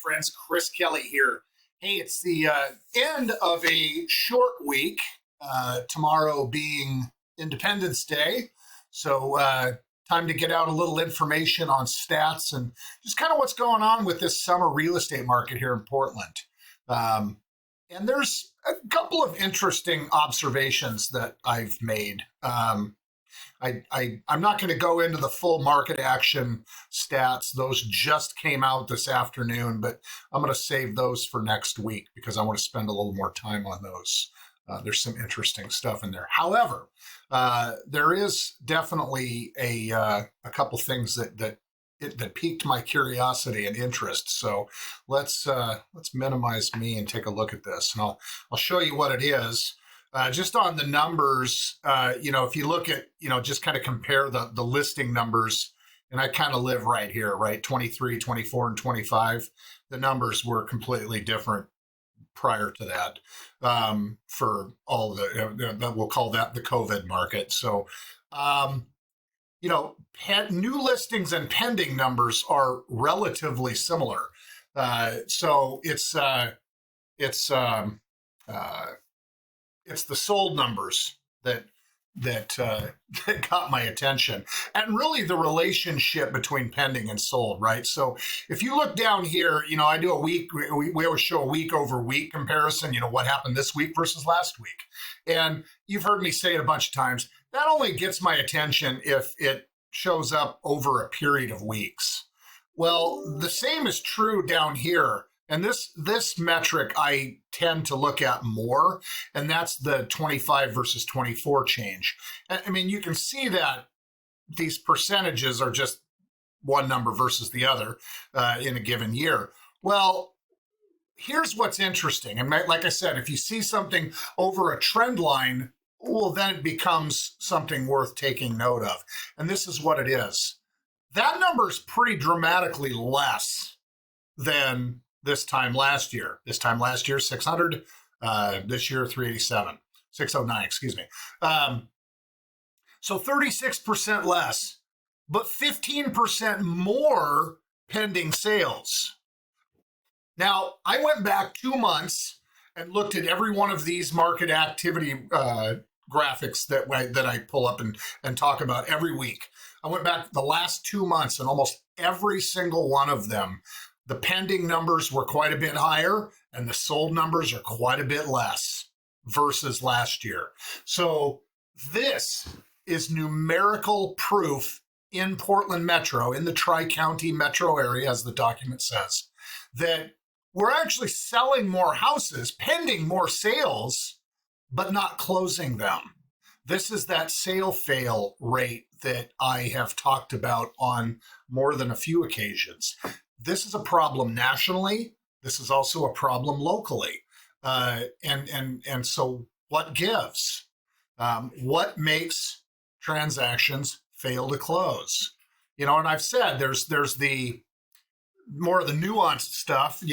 friends. Chris Kelly here. Hey, it's the end of a short week, tomorrow being Independence Day. So time to get out a little information on stats and just kind of what's going on with this summer real estate market here in Portland. And there's a couple of interesting observations that I've made. I'm not going to go into the full market action stats. Those just came out this afternoon, but I'm going to save those for next week because I want to spend a little more time on those. There's some interesting stuff in there. However, there is definitely a couple things that piqued my curiosity and interest. So let's minimize me and take a look at this, and I'll show you what it is. Just on the numbers, if you look at, just kind of compare the listing numbers, and I kind of live right here, right? 23, 24, and 25. The numbers were completely different prior to that for all we'll call that the COVID market. So, new listings and pending numbers are relatively similar. So it's the sold numbers that got my attention, and really the relationship between pending and sold, right? So if you look down here, I do a week, we always show a week over week comparison, what happened this week versus last week. And you've heard me say it a bunch of times, that only gets my attention if it shows up over a period of weeks. Well, the same is true down here. And this metric I tend to look at more, and that's the 25 versus 24 change. I mean, you can see that these percentages are just one number versus the other in a given year. Well, here's what's interesting. And like I said, if you see something over a trend line, well, then it becomes something worth taking note of. And this is what it is. That number is pretty dramatically less than this time last year. This time last year, 600. This year, 387. 609, excuse me. So 36% less, but 15% more pending sales. Now, I went back 2 months and looked at every one of these market activity graphics that I pull up and talk about every week. I went back the last 2 months, and almost every single one of them, the pending numbers were quite a bit higher and the sold numbers are quite a bit less versus last year. So this is numerical proof in Portland Metro, in the Tri-County metro area, as the document says, that we're actually selling more houses, pending more sales, but not closing them. This is that sale fail rate that I have talked about on more than a few occasions. This is a problem nationally. This is also a problem locally. And so what gives? What makes transactions fail to close? And I've said there's the more of the nuanced stuff.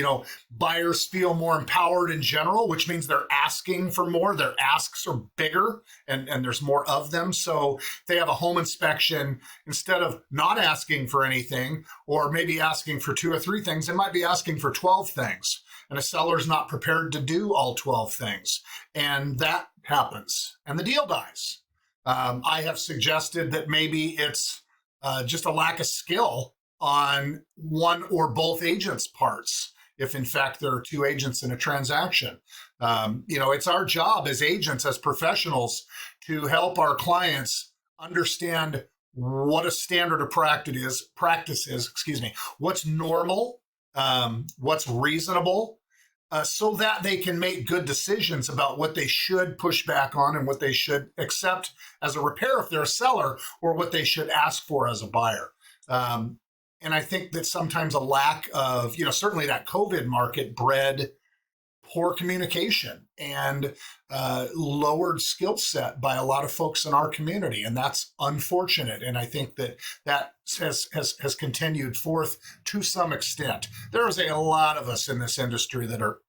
Buyers feel more empowered in general, which means they're asking for more. Their asks are bigger and there's more of them. So they have a home inspection, instead of not asking for anything or maybe asking for 2 or 3 things, they might be asking for 12 things. And a seller's not prepared to do all 12 things. And that happens and the deal dies. I have suggested that maybe it's just a lack of skill on one or both agents' parts, if in fact there are 2 agents in a transaction. It's our job as agents, as professionals, to help our clients understand what a standard of practice is, what's normal, what's reasonable, so that they can make good decisions about what they should push back on and what they should accept as a repair if they're a seller, or what they should ask for as a buyer. And I think that sometimes a lack of, certainly that COVID market bred poor communication and lowered skill set by a lot of folks in our community. And that's unfortunate. And I think that has continued forth to some extent. There's a lot of us in this industry that are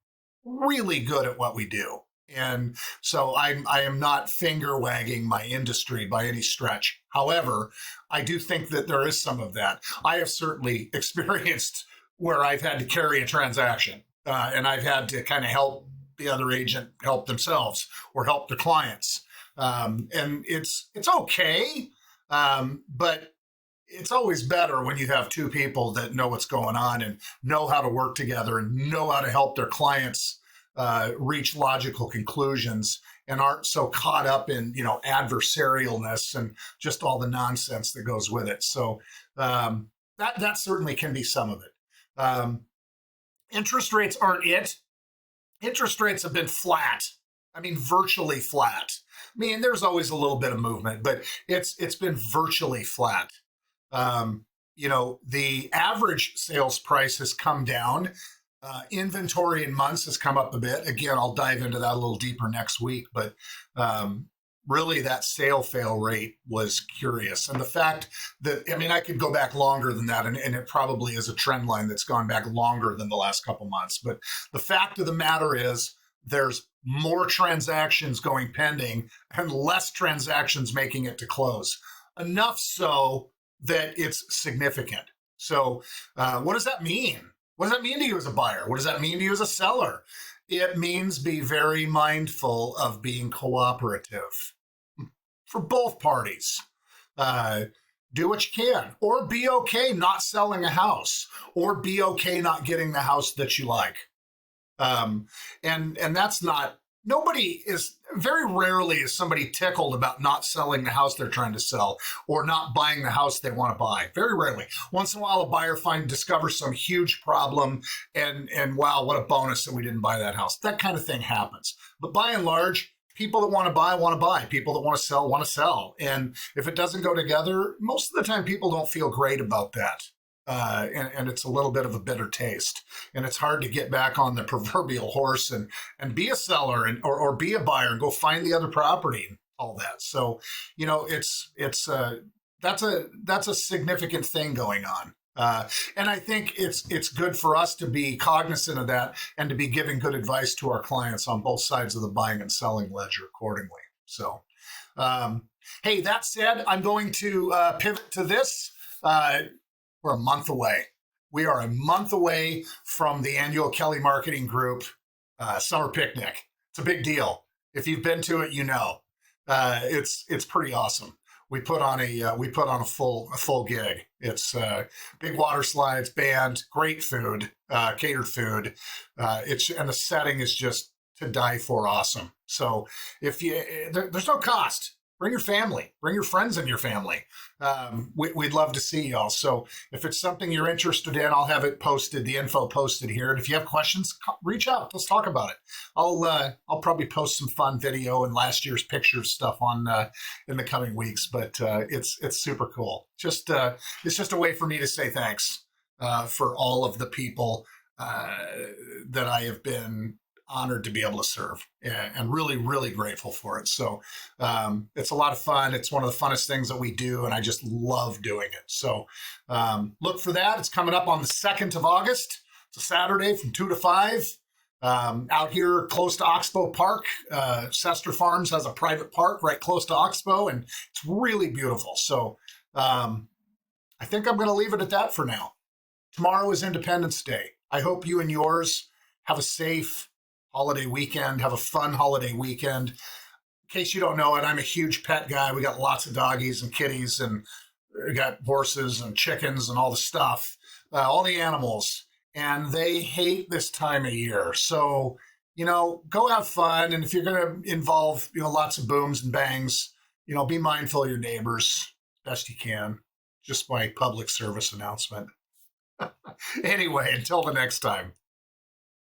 really good at what we do. And so I am not finger wagging my industry by any stretch. However, I do think that there is some of that. I have certainly experienced where I've had to carry a transaction, and I've had to kind of help the other agent help themselves or help their clients. And it's okay, but it's always better when you have two people that know what's going on and know how to work together and know how to help their clients reach logical conclusions and aren't so caught up in, adversarialness and just all the nonsense that goes with it. So that certainly can be some of it. Interest rates aren't it. Interest rates have been flat. I mean, virtually flat. I mean, there's always a little bit of movement, but it's been virtually flat. The average sales price has come down. Inventory in months has come up a bit. Again, I'll dive into that a little deeper next week, but really that sale fail rate was curious. And the fact that, I could go back longer than that, and it probably is a trend line that's gone back longer than the last couple months. But the fact of the matter is there's more transactions going pending and less transactions making it to close. Enough so that it's significant. So what does that mean? What does that mean to you as a buyer? What does that mean to you as a seller? It means be very mindful of being cooperative for both parties. Do what you can, or be okay not selling a house, or be okay not getting the house that you like. And that's not, very rarely is somebody tickled about not selling the house they're trying to sell or not buying the house they want to buy. Very rarely. Once in a while, a buyer discovers some huge problem and wow, what a bonus that we didn't buy that house. That kind of thing happens. But by and large, people that want to buy. People that want to sell. And if it doesn't go together, most of the time people don't feel great about that. And it's a little bit of a bitter taste, and it's hard to get back on the proverbial horse and be a seller or be a buyer and go find the other property and all that. So, that's a significant thing going on. And I think it's good for us to be cognizant of that and to be giving good advice to our clients on both sides of the buying and selling ledger accordingly. So, hey, that said, I'm going to pivot to this. We're a month away. We are a month away from the annual Kelly Marketing Group summer picnic. It's a big deal. If you've been to it, it's pretty awesome. We put on a full gig. It's big water slides, band, great food, catered food. And the setting is just to die for awesome. So there's no cost. Bring your family, bring your friends and your family. We'd love to see y'all. So if it's something you're interested in, I'll have it posted, the info posted here. And if you have questions, reach out. Let's talk about it. I'll probably post some fun video and last year's pictures stuff on in the coming weeks. But it's super cool. It's just a way for me to say thanks for all of the people that I have been honored to be able to serve, and really, really grateful for it. So it's a lot of fun. It's one of the funnest things that we do, and I just love doing it. So look for that. It's coming up on the 2nd of August. It's a Saturday from 2 to 5 out here close to Oxbow Park. Sester Farms has a private park right close to Oxbow, and it's really beautiful. So I think I'm going to leave it at that for now. Tomorrow is Independence Day. I hope you and yours have a safe holiday weekend, have a fun holiday weekend. In case you don't know it, I'm a huge pet guy. We got lots of doggies and kitties, and we got horses and chickens and all the stuff, all the animals, and they hate this time of year. So, go have fun. And if you're going to involve, lots of booms and bangs, be mindful of your neighbors best you can. Just my public service announcement. Anyway, until the next time.